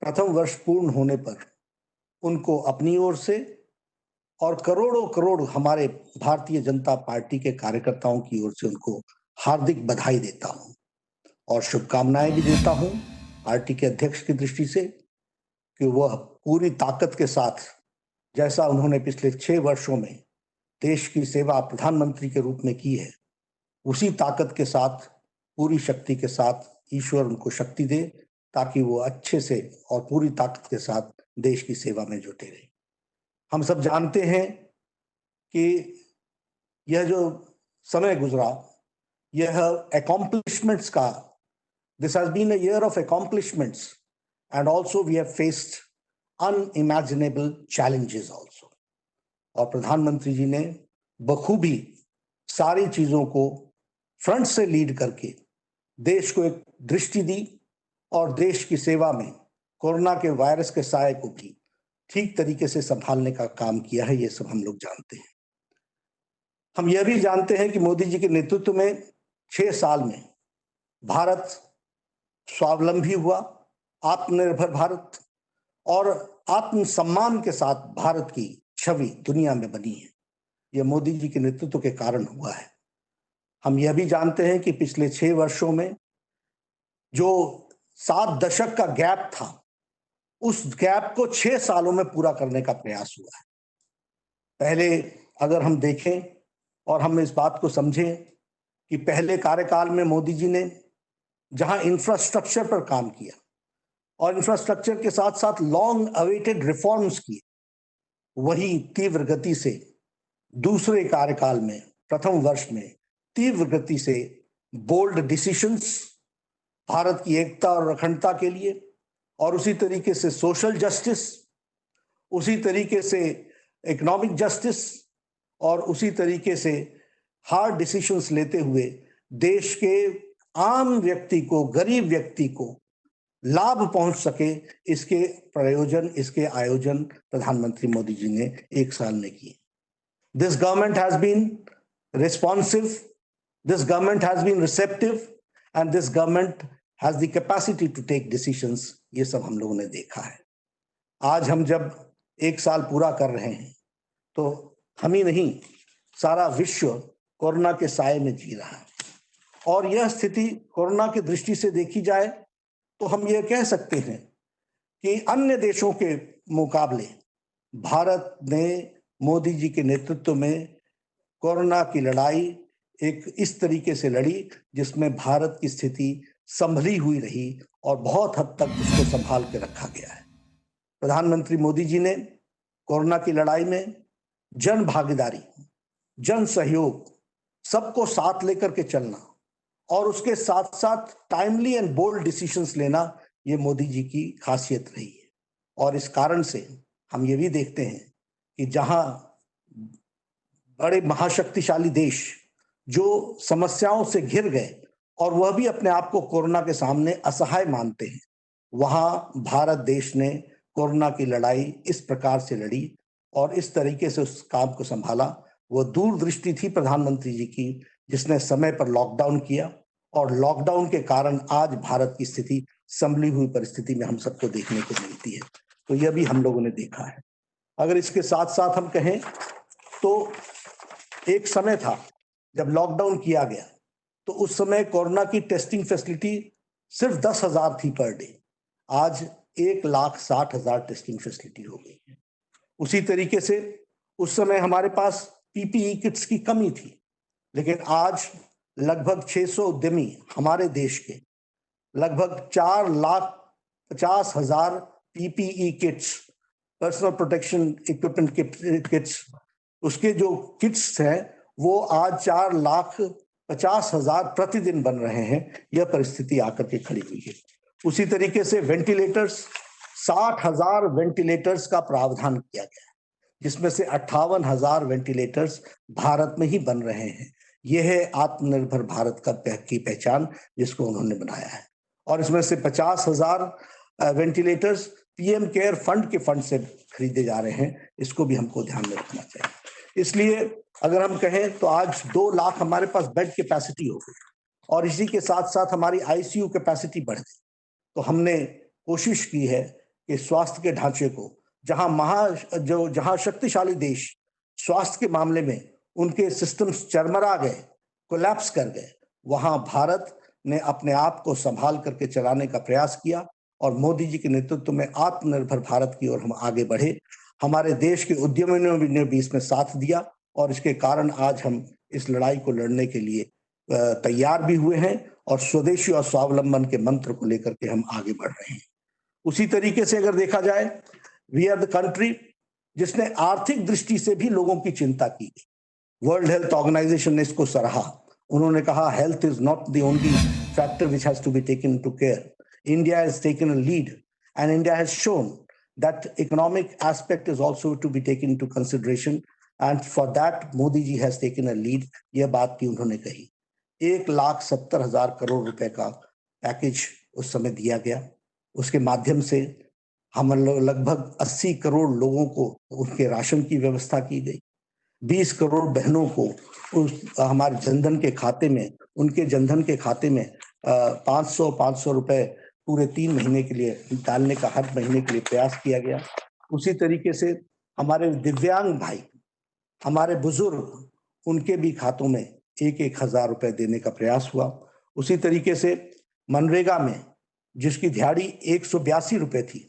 प्रथम वर्ष पूर्ण होने पर उनको अपनी ओर से और करोड़ों करोड़ हमारे भारतीय जनता पार्टी के कार्यकर्ताओं की ओर से उनको हार्दिक बधाई देता हूं और शुभकामनाएं भी देता हूं पार्टी के अध्यक्ष की दृष्टि से कि वह पूरी ताकत के साथ, जैसा उन्होंने पिछले 6 वर्षों में देश की सेवा प्रधानमंत्री के रूप में की है, उसी ताकत के साथ, पूरी शक्ति के साथ ईश्वर उनको शक्ति दे ताकि वो अच्छे से और पूरी ताकत के साथ देश की सेवा में जुटे रहे। हम सब जानते हैं कि यह जो समय गुजरा, यह अकॉम्प्लिशमेंट्स का, this has been a year of accomplishments and also we have faced unimaginable challenges also. और प्रधानमंत्री जी ने बखूबी सारी चीजों को फ्रंट से लीड करके देश को एक दृष्टि दी और देश की सेवा में कोरोना के वायरस के साये को भी ठीक तरीके से संभालने का काम किया है। ये सब हम लोग जानते हैं। हम यह भी जानते हैं कि मोदी जी के नेतृत्व में 6 साल में भारत स्वावलंबी हुआ, आत्मनिर्भर भारत और आत्मसम्मान के साथ भारत की छवि दुनिया में बनी है। यह मोदी जी के नेतृत्व के कारण हुआ है। हम यह भी जानते हैं कि पिछले 6 वर्षों में जो 7 दशक का गैप था, उस गैप को 6 सालों में पूरा करने का प्रयास हुआ है। पहले अगर हम देखें और हम इस बात को समझें कि पहले कार्यकाल में मोदी जी ने जहां इंफ्रास्ट्रक्चर पर काम किया और इंफ्रास्ट्रक्चर के साथ साथ लॉन्ग अवेटेड रिफॉर्म्स किए, वही तीव्र गति से दूसरे कार्यकाल में प्रथम वर्ष में तीव्र गति से बोल्ड डिसीजंस भारत की एकता और अखंडता के लिए, और उसी तरीके से सोशल जस्टिस, उसी तरीके से इकोनॉमिक जस्टिस और उसी तरीके से हार्ड डिसीजंस लेते हुए देश के आम व्यक्ति को, गरीब व्यक्ति को लाभ पहुंच सके, इसके प्रयोजन, इसके आयोजन प्रधानमंत्री मोदी जी ने 1 साल में किए। This government has been responsive, this government has been receptive and this government has the capacity to take decisions. ये सब हम लोगों ने देखा है। आज हम जब 1 साल पूरा कर रहे हैं तो हम ही नहीं, सारा विश्व कोरोना के साये में जी रहा है। और यह स्थिति कोरोना की दृष्टि से देखी जाए तो हम ये कह सकते हैं कि अन्य देशों के मुकाबले भारत ने मोदी जी के नेतृत्व में कोरोना की लड़ाई एक इस तरीके से लड़ी जिसमें भारत की स्थिति संभली हुई रही और बहुत हद तक उसको संभाल के रखा गया है। प्रधानमंत्री मोदी जी ने कोरोना की लड़ाई में जन भागीदारी, जन सहयोग, सबको साथ लेकर के चलना और उसके साथ साथ टाइमली एंड बोल्ड डिसीजंस लेना, ये मोदी जी की खासियत रही है। और इस कारण से हम ये भी देखते हैं कि जहां बड़े महाशक्तिशाली देश जो समस्याओं से घिर गए और वह भी अपने आप को कोरोना के सामने असहाय मानते हैं, वहां भारत देश ने कोरोना की लड़ाई इस प्रकार से लड़ी और इस तरीके से उस काम को संभाला। वो दूरदृष्टि थी प्रधानमंत्री जी की, जिसने समय पर लॉकडाउन किया और लॉकडाउन के कारण आज भारत की स्थिति संभली हुई परिस्थिति में हम सबको देखने को मिलती है। तो यह भी हम लोगों ने देखा है। अगर इसके साथ साथ हम कहें तो एक समय था जब लॉकडाउन किया गया तो उस समय कोरोना की टेस्टिंग फैसिलिटी सिर्फ 10,000 थी पर डे। आज 1,60,000 टेस्टिंग फैसिलिटी हो गई है। उसी तरीके से उस समय हमारे पास पीपीई किट्स की कमी थी, लेकिन आज लगभग 600 उद्यमी हमारे देश के लगभग 4,50,000 PPE kits, personal protection equipment kits, उसके जो किट्स हैं वो आज 4,50,000 प्रतिदिन बन रहे हैं। यह परिस्थिति आकर के खड़ी हुई है। उसी तरीके से वेंटिलेटर्स, 60,000 वेंटिलेटर्स का प्रावधान किया गया है, जिसमें से 58,000 वेंटिलेटर्स भारत में ही बन रहे हैं। यह है आत्मनिर्भर भारत की पहचान जिसको उन्होंने बनाया है। और इसमें से 50,000 वेंटिलेटर्स पीएम केयर फंड के फंड से खरीदे जा रहे हैं। इसको भी हमको ध्यान में रखना चाहिए। इसलिए अगर हम कहें तो आज 2 लाख हमारे पास बेड कैपेसिटी हो गई और इसी के साथ साथ हमारी आईसीयू कैपेसिटी बढ़ गई। तो हमने कोशिश की है कि स्वास्थ्य के ढांचे को, जहां शक्तिशाली देश स्वास्थ्य के मामले में उनके सिस्टम्स चरमरा गए, कोलैप्स कर गए, वहां भारत ने अपने आप को संभाल करके चलाने का प्रयास किया और मोदी जी के नेतृत्व में आत्मनिर्भर भारत की ओर हम आगे बढ़े। हमारे देश के उद्यमियों ने भी इसमें साथ दिया और इसके कारण आज हम इस लड़ाई को लड़ने के लिए तैयार भी हुए हैं और स्वदेशी और स्वावलंबन के मंत्र को लेकर के हम आगे बढ़ रहे हैं। उसी तरीके से अगर देखा जाए, वी आर द कंट्री जिसने आर्थिक दृष्टि से भी लोगों की चिंता की। वर्ल्ड हेल्थ ऑर्गेनाइजेशन ने इसको सराहा। उन्होंने कहा health is not the only factor which has to be taken into care. India has taken a lead and India has shown that economic aspect is also to be taken into consideration and for that Modi ji has taken a lead. यह बात की उन्होंने कही। 1,70,000 करोड़ रुपए का package उस समय दिया गया। उसके माध्यम से हम लगभग 80 करोड़ लोगों को उनके राशन की व्यवस्था की गई। 20 करोड़ बहनों को हमारे जनधन के खाते में, उनके जनधन के खाते में 500 रुपए पूरे 3 महीने के लिए डालने का हर महीने के लिए प्रयास किया गया। उसी तरीके से हमारे दिव्यांग भाई, हमारे बुजुर्ग, उनके भी खातों में 1,000 रुपए देने का प्रयास हुआ। उसी तरीके से मनरेगा में जिसकी दिहाड़ी 182 रुपए थी,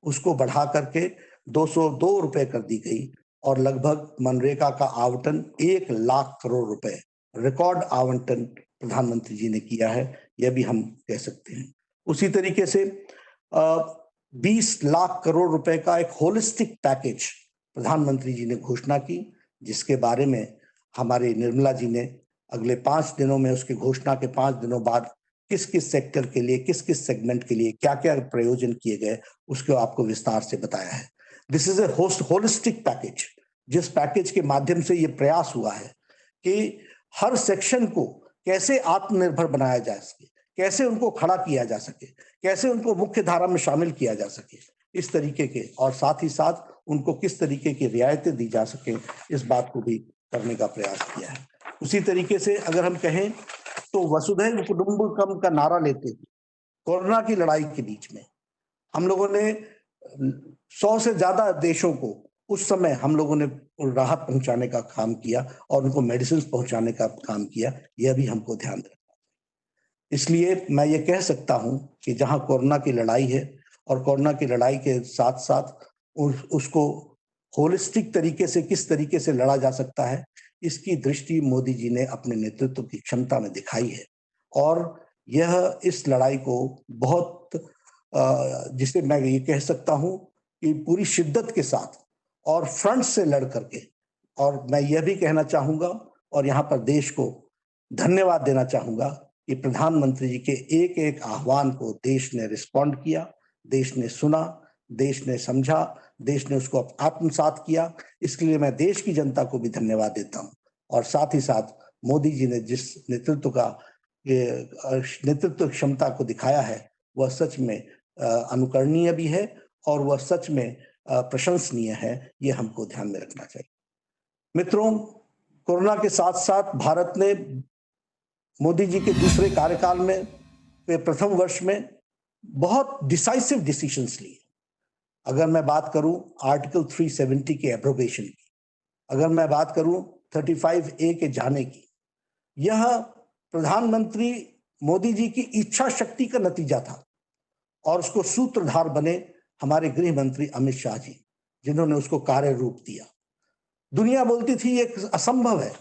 उसको बढ़ा करके 202 रुपए कर दी गई और लगभग मनरेगा का आवंटन 1 लाख करोड़ रुपए, रिकॉर्ड आवंटन प्रधानमंत्री जी ने किया है, यह भी हम कह सकते हैं। उसी तरीके से 20 लाख करोड़ रुपए का एक होलिस्टिक पैकेज प्रधानमंत्री जी ने घोषणा की, जिसके बारे में हमारे निर्मला जी ने अगले 5 दिनों में, उसकी घोषणा के 5 दिनों बाद किस किस सेक्टर के लिए, किस किस सेगमेंट के लिए क्या क्या प्रयोजन किए गए, उसको आपको विस्तार से बताया है। This is a holistic package, जिस पैकेज के माध्यम से ये प्रयास हुआ है कि हर सेक्शन को कैसे आत्मनिर्भर बनाया जा सके, कैसे उनको खड़ा किया जा सके, कैसे उनको मुख्य धारा में शामिल किया जा सके, इस तरीके के, और साथ ही साथ उनको किस तरीके की रियायतें दी जा सके, इस बात को भी करने का प्रयास किया है। उसी तरीके से अगर हम कहें तो वसुधैव कुटुंबकम का नारा लेते हुए कोरोना की लड़ाई के बीच में हम लोगों ने 100 से ज्यादा देशों को उस समय हम लोगों ने राहत पहुंचाने का काम किया और उनको मेडिसिन पहुंचाने का काम किया। यह भी हमको ध्यान रखना चाहिए। इसलिए मैं ये कह सकता हूं कि जहां कोरोना की लड़ाई है और कोरोना की लड़ाई के साथ साथ उसको होलिस्टिक तरीके से किस तरीके से लड़ा जा सकता है, इसकी दृष्टि मोदी जी ने अपने नेतृत्व की क्षमता में दिखाई है और यह इस लड़ाई को बहुत जिसे मैं ये कह सकता हूं कि पूरी शिद्दत के साथ और फ्रंट से लड़ करके, और मैं यह भी कहना चाहूंगा और यहाँ पर देश को धन्यवाद देना चाहूंगा कि प्रधानमंत्री जी के एक एक आह्वान को देश ने रिस्पॉन्ड किया, देश ने सुना, देश ने समझा, देश ने उसको आत्मसात किया। इसके लिए मैं देश की जनता को भी धन्यवाद देता हूं और साथ ही साथ मोदी जी ने जिस नेतृत्व क्षमता को दिखाया है वह सच में अनुकरणीय भी है और वह सच में प्रशंसनीय है। यह हमको ध्यान में रखना चाहिए। मित्रों, कोरोना के साथ साथ भारत ने मोदी जी के दूसरे कार्यकाल में, प्रथम वर्ष में बहुत डिसाइसिव डिसीजंस लिए। अगर मैं बात करूं आर्टिकल 370 के एब्रोगेशन की, अगर मैं बात करूं 35A के जाने की, यह प्रधानमंत्री मोदी जी की इच्छा शक्ति का नतीजा था और उसको सूत्रधार बने हमारे गृह मंत्री अमित शाह जी, जिन्होंने उसको कार्य रूप दिया। दुनिया बोलती थी ये असंभव है।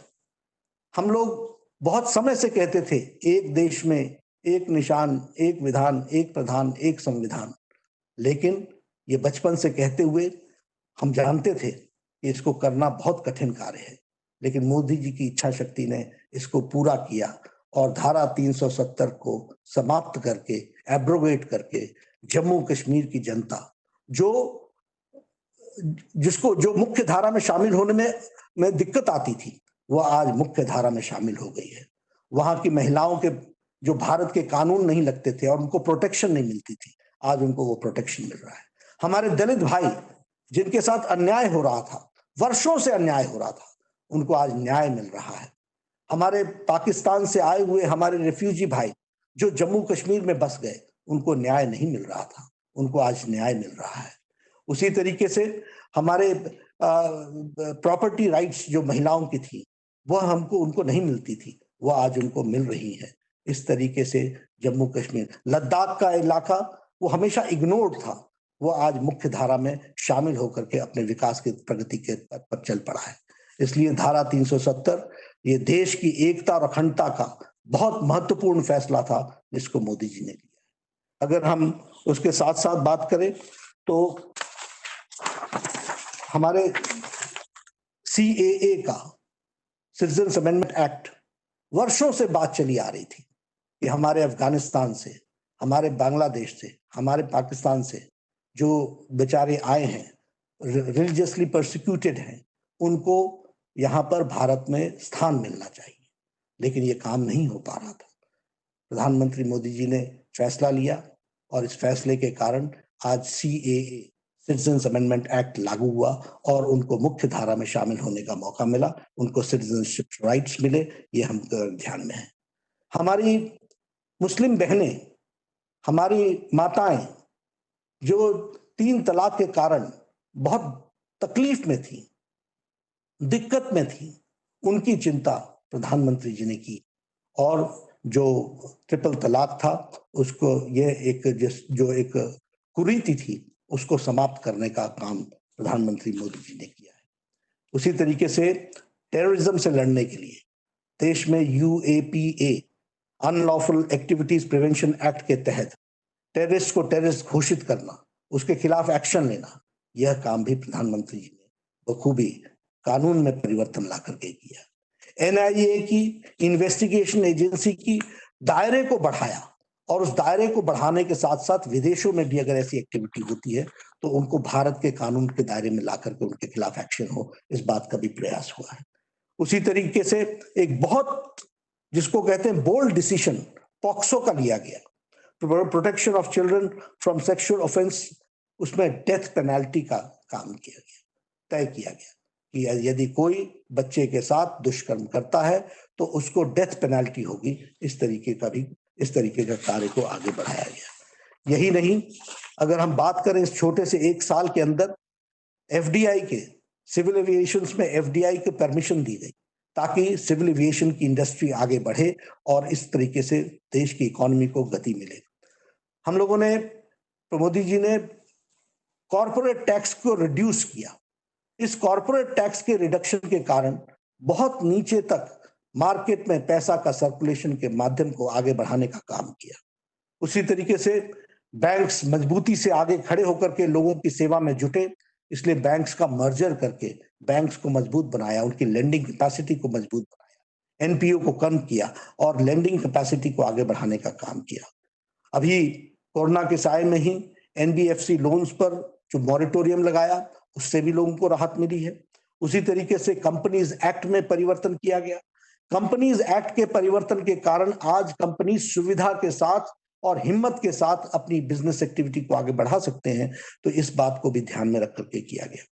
हम लोग बहुत समय से कहते थे एक देश में एक निशान, एक विधान, एक प्रधान, एक संविधान, लेकिन ये बचपन से कहते हुए हम जानते थे कि इसको करना बहुत कठिन कार्य है, लेकिन मोदी जी की इच्छा शक्ति ने इसको पूरा किया और धारा 370 को समाप्त करके, एब्रोगेट करके, जम्मू कश्मीर की जनता जो मुख्य धारा में शामिल होने में दिक्कत आती थी, वह आज मुख्य धारा में शामिल हो गई है। वहां की महिलाओं के जो भारत के कानून नहीं लगते थे और उनको प्रोटेक्शन नहीं मिलती थी, आज उनको वो प्रोटेक्शन मिल रहा है। हमारे दलित भाई जिनके साथ अन्याय हो रहा था, वर्षों से अन्याय हो रहा था, उनको आज न्याय मिल रहा है। हमारे पाकिस्तान से आए हुए हमारे रिफ्यूजी भाई जो जम्मू कश्मीर में बस गए, उनको न्याय नहीं मिल रहा था, उनको आज न्याय मिल रहा है। उसी तरीके से हमारे प्रॉपर्टी राइट्स जो महिलाओं की थी, वह हमको उनको नहीं मिलती थी, वह आज उनको मिल रही है। इस तरीके से जम्मू कश्मीर, लद्दाख का इलाका वो हमेशा इग्नोर्ड था, वो आज मुख्य धारा में शामिल होकर के अपने विकास की प्रगति के पथ पर चल पड़ा है। इसलिए धारा 370 ये देश की एकता और अखंडता का बहुत महत्वपूर्ण फैसला था जिसको मोदी जी ने लिया। अगर हम उसके साथ-साथ बात करें तो हमारे सीएए का, सिटीजन्स अमेंडमेंट एक्ट, वर्षों से बात चली आ रही थी कि हमारे अफगानिस्तान से, हमारे बांग्लादेश से, हमारे पाकिस्तान से जो बेचारे आए हैं, रिलीजियसली परसिक्यूटेड हैं, उनको यहाँ पर भारत में स्थान मिलना चाहिए, लेकिन ये काम नहीं हो पा रहा था। प्रधानमंत्री मोदी जी ने फैसला लिया और इस फैसले के कारण आज सीएए, सिटीजन्स अमेंडमेंट एक्ट लागू हुआ और उनको मुख्य धारा में शामिल होने का मौका मिला, उनको सिटीजनशिप राइट्स मिले, ये हम ध्यान में है। हमारी मुस्लिम बहनें, हमारी माताएं जो 3 तलाक के कारण बहुत तकलीफ में थी, दिक्कत में थी, उनकी चिंता प्रधानमंत्री जी ने की और जो ट्रिपल तलाक था उसको जो एक कुरीति थी उसको समाप्त करने का काम प्रधानमंत्री मोदी जी ने किया है। उसी तरीके से टेररिज्म से लड़ने के लिए देश में UAPA, unlawful activities prevention act के तहत टेररिस्ट को टेररिस्ट घोषित करना, उसके खिलाफ एक्शन लेना, यह काम भी प्रधानमंत्री जी ने बखूबी कानून में परिवर्तन ला करके किया। एनआईए की, इन्वेस्टिगेशन एजेंसी की दायरे को बढ़ाया और उस दायरे को बढ़ाने के साथ साथ विदेशों में भी अगर ऐसी एक्टिविटी होती है तो उनको भारत के कानून के दायरे में ला करके उनके खिलाफ एक्शन हो, इस बात का भी प्रयास हुआ है। उसी तरीके से एक बहुत, जिसको कहते हैं बोल्ड डिसीजन, पॉक्सो का लिया गया, protection of children from sexual offence, उसमें डेथ पेनाल्टी का काम किया गया, तय किया गया कि यदि कोई बच्चे के साथ दुष्कर्म करता है तो उसको डेथ पेनाल्टी होगी। इस तरीके का कार्य को आगे बढ़ाया गया। यही नहीं, अगर हम बात करें इस छोटे से 1 साल के अंदर एफडीआई के, सिविल एविएशन में एफडीआई को परमिशन दी गई ताकि सिविल एविएशन की इंडस्ट्री आगे बढ़े और इस तरीके से देश की इकोनॉमी को गति मिले। हम लोगों ने, मोदी जी ने कॉर्पोरेट टैक्स को रिड्यूस किया। इस कॉर्पोरेट टैक्स के रिडक्शन के कारण बहुत नीचे तक मार्केट में पैसा का सर्कुलेशन के माध्यम को आगे बढ़ाने का काम किया। उसी तरीके से बैंक्स मजबूती से आगे खड़े होकर के लोगों की सेवा में जुटे, इसलिए बैंक्स का मर्जर करके बैंक्स को मजबूत बनाया, उनकी लेंडिंग कैपेसिटी को मजबूत बनाया, एनपीओ को कम किया और लेंडिंग कैपेसिटी को आगे बढ़ाने का काम किया। अभी कोरोना के साए में ही एनबीएफसी लोन्स पर जो मॉरेटोरियम लगाया, उससे भी लोगों को राहत मिली है। उसी तरीके से कंपनीज एक्ट में परिवर्तन किया गया। कंपनीज एक्ट के परिवर्तन के कारण आज कंपनी सुविधा के साथ और हिम्मत के साथ अपनी बिजनेस एक्टिविटी को आगे बढ़ा सकते हैं, तो इस बात को भी ध्यान में रख करके किया गया।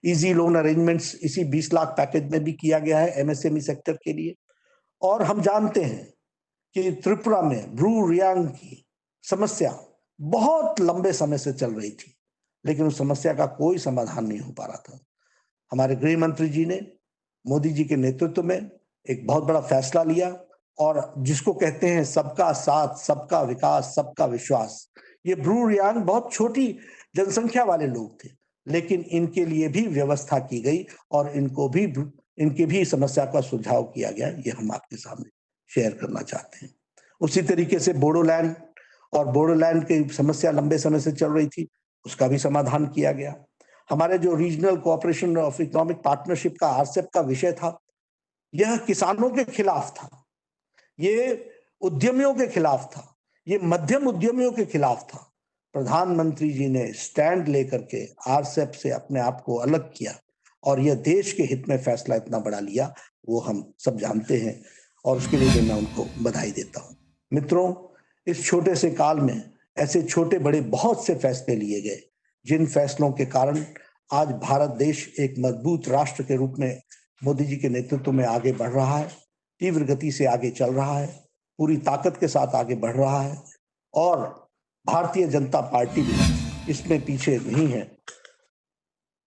इजी लोन अरेंजमेंट्स इसी 20 लाख पैकेज में भी किया गया है एमएसएमई सेक्टर के लिए। और हम जानते हैं कि त्रिपुरा में ब्रू रियांग की समस्या बहुत लंबे समय से चल रही थी, लेकिन उस समस्या का कोई समाधान नहीं हो पा रहा था। हमारे गृह मंत्री जी ने मोदी जी के नेतृत्व में एक बहुत बड़ा फैसला लिया और जिसको कहते हैं सबका साथ, सबका विकास, सबका विश्वास। ये ब्रू रियांग बहुत छोटी जनसंख्या वाले लोग थे, लेकिन इनके लिए भी व्यवस्था की गई और इनके भी समस्या का सुझाव किया गया। ये हम आपके सामने शेयर करना चाहते हैं। उसी तरीके से बोडोलैंड की समस्या लंबे समय से चल रही थी, उसका भी समाधान किया गया। हमारे जो regional cooperation of economic partnership का आरसेप का विषय था, यह किसानों के खिलाफ था, ये उद्यमियों के खिलाफ था, ये मध्यम उद्यमियों के खिलाफ था। प्रधानमंत्री जी ने स्टैंड लेकर के आरसेप से अपने आप को अलग किया और यह देश के हित में फैसला इतना बड़ा लिया, वो हम सब जानते हैं और उसके लिए मैं उनको बधाई देता हूं। मित्रों, इस छोटे से काल में ऐसे छोटे बड़े बहुत से फैसले लिए गए, जिन फैसलों के कारण आज भारत देश एक मजबूत राष्ट्र के रूप में मोदी जी के नेतृत्व में आगे बढ़ रहा है, तीव्र गति से आगे चल रहा है, पूरी ताकत के साथ आगे बढ़ रहा है और भारतीय जनता पार्टी भी इसमें पीछे नहीं है।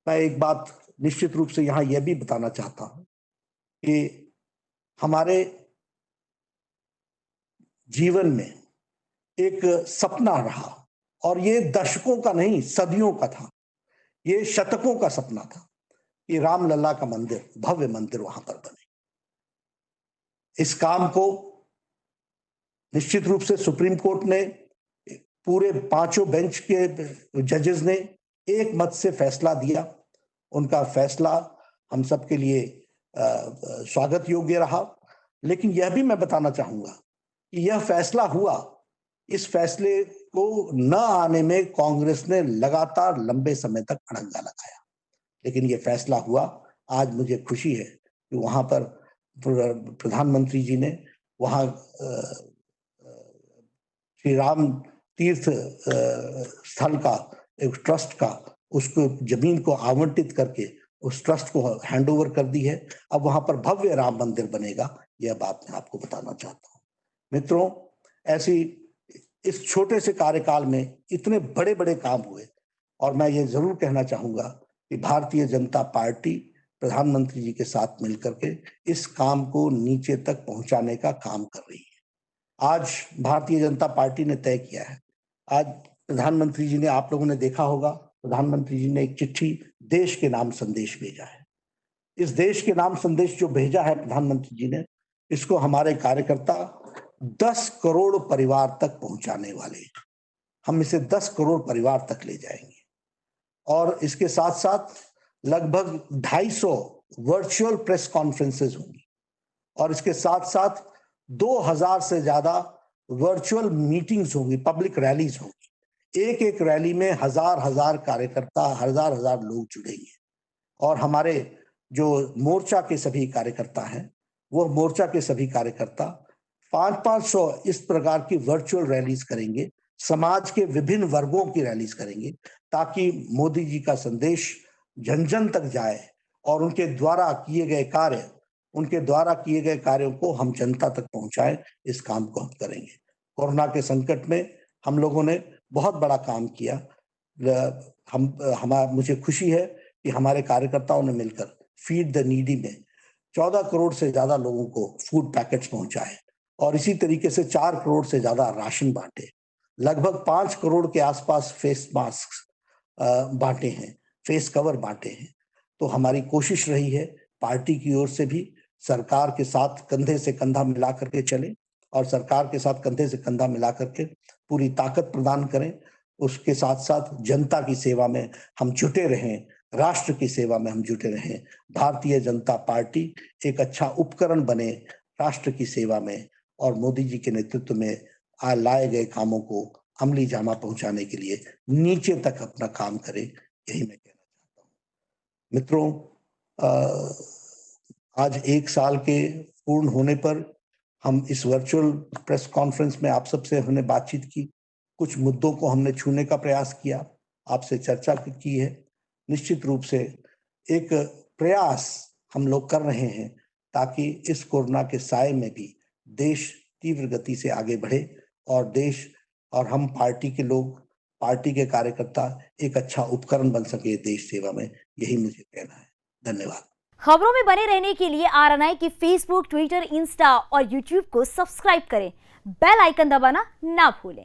मैं एक बात निश्चित रूप से यहाँ यह भी बताना चाहता हूँ कि हमारे जीवन में एक सपना रहा, और ये दशकों का नहीं, सदियों का था, ये शतकों का सपना था कि रामलला का मंदिर, भव्य मंदिर वहां पर बने। इस काम को निश्चित रूप से सुप्रीम कोर्ट ने, पूरे पांचों बेंच के जजेस ने एक मत से फैसला दिया। उनका फैसला हम सबके लिए स्वागत योग्य रहा। लेकिन यह भी मैं बताना चाहूंगा कि यह फैसला हुआ, इस फैसले को न आने में कांग्रेस ने लगातार लंबे समय तक अड़ंगा लगाया, लेकिन यह फैसला हुआ। आज मुझे खुशी है कि वहां पर प्रधानमंत्री जी ने वहां श्री राम तीर्थ स्थल का एक ट्रस्ट का, उसको जमीन को आवंटित करके उस ट्रस्ट को हैंडओवर कर दी है। अब वहां पर भव्य राम मंदिर बनेगा। यह बात मैं आपको बताना चाहता हूं। मित्रों, ऐसी इस छोटे से कार्यकाल में इतने बड़े बड़े काम हुए, और मैं ये जरूर कहना चाहूंगा कि भारतीय जनता पार्टी प्रधानमंत्री जी के साथ मिलकर के इस काम को नीचे तक पहुंचाने का काम कर रही है। आज भारतीय जनता पार्टी ने तय किया है, आज प्रधानमंत्री जी ने, आप लोगों ने देखा होगा, प्रधानमंत्री जी ने एक चिट्ठी देश के नाम संदेश भेजा है। इस देश के नाम संदेश जो भेजा है प्रधानमंत्री जी ने, इसको हमारे कार्यकर्ता 10 करोड़ परिवार तक पहुंचाने वाले हैं। हम इसे 10 करोड़ परिवार तक ले जाएंगे, और इसके साथ साथ लगभग 250 वर्चुअल प्रेस कॉन्फ्रेंसेस होंगी, और इसके साथ साथ 2000 से ज्यादा वर्चुअल मीटिंग्स होंगी, पब्लिक रैलीज होंगी। एक एक रैली में हजार कार्यकर्ता, हजार लोग जुड़ेंगे, और हमारे जो मोर्चा के सभी कार्यकर्ता हैं, वो मोर्चा के सभी कार्यकर्ता 500 इस प्रकार की वर्चुअल रैलीज करेंगे, समाज के विभिन्न वर्गों की रैलीज करेंगे, ताकि मोदी जी का संदेश जन जन तक जाए, और उनके द्वारा किए गए कार्यों को हम जनता तक पहुंचाएं। इस काम को हम करेंगे। कोरोना के संकट में हम लोगों ने बहुत बड़ा काम किया। मुझे खुशी है कि हमारे कार्यकर्ताओं ने मिलकर फीड द नीडी में 14 करोड़ से ज्यादा लोगों को फूड पैकेट्स पहुंचाए, और इसी तरीके से 4 करोड़ से ज्यादा राशन बांटे, लगभग 5 करोड़ के आसपास फेस मास्क बांटे हैं, फेस कवर बांटे हैं। तो हमारी कोशिश रही है पार्टी की ओर से भी सरकार के साथ कंधे से कंधा मिला करके चले, और सरकार के साथ कंधे से कंधा मिला करके पूरी ताकत प्रदान करें। उसके साथ साथ जनता की सेवा में हम जुटे रहें, राष्ट्र की सेवा में हम जुटे रहें। भारतीय जनता पार्टी एक अच्छा उपकरण बने राष्ट्र की सेवा में, और मोदी जी के नेतृत्व में लाए गए कामों को अमली जामा पहुंचाने के लिए नीचे तक अपना काम करे। यही मैं कहना चाहता हूँ। मित्रों, आज 1 साल के पूर्ण होने पर हम इस वर्चुअल प्रेस कॉन्फ्रेंस में आप सबसे हमने बातचीत की, कुछ मुद्दों को हमने छूने का प्रयास किया, आपसे चर्चा की है। निश्चित रूप से एक प्रयास हम लोग कर रहे हैं ताकि इस कोरोना के साए में भी देश तीव्र गति से आगे बढ़े, और देश और हम पार्टी के लोग, पार्टी के कार्यकर्ता एक अच्छा उपकरण बन सके देश सेवा में। यही मुझे कहना है। धन्यवाद। खबरों में बने रहने के लिए आरएनआई की फेसबुक, ट्विटर, इंस्टा और यूट्यूब को सब्सक्राइब करें। बेल आइकन दबाना ना भूलें।